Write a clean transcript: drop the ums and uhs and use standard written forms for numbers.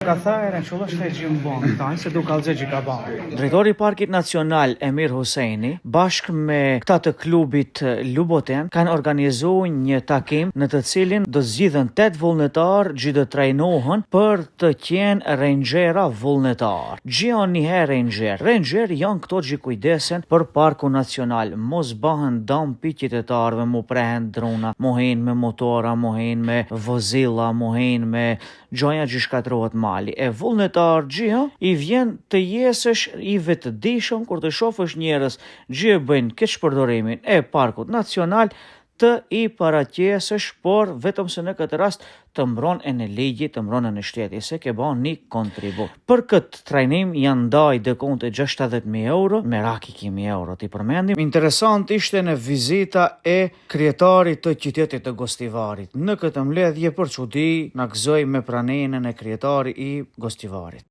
ka thajrën që është e gjimban, taj se du kalëgje që ka ban. Drejtori i Parkit Nacional Emir Husseini, bashkë me këta të klubit Luboten, kanë organizuar një takim në të cilin do zgjidhen 8 vullnetar që do trajnohen për të qenë rangera vullnetar. Gjion një herë ranger. Ranger janë këto që kujdesen për Parku Nacional, mos bahen dam pi qytetarëve, mu prehen drona, mohen me motora, mohen me vozilla, mohen me gjoja që shkatrohet mali. E vullnetar gjia i vjen të jesësh i vetëdijshëm kur të shofësh njerëz që bëjnë këtë shpërdorimin e Parkut Nacional të i paraqesësh, por vetëm se në këtë rast të mbron e në ligji, të mbron e në shteti, se ke ban një kontribut. Për këtë trajnim janë ndaj dekonte 60.000 euro, me raki 100.000 euro t'i përmendim. Interesant ishte në vizita e kryetarit të qytetit të Gostivarit. Në këtë mbledhje për çudi na gëzoi me pranenën e kryetarit i Gostivarit.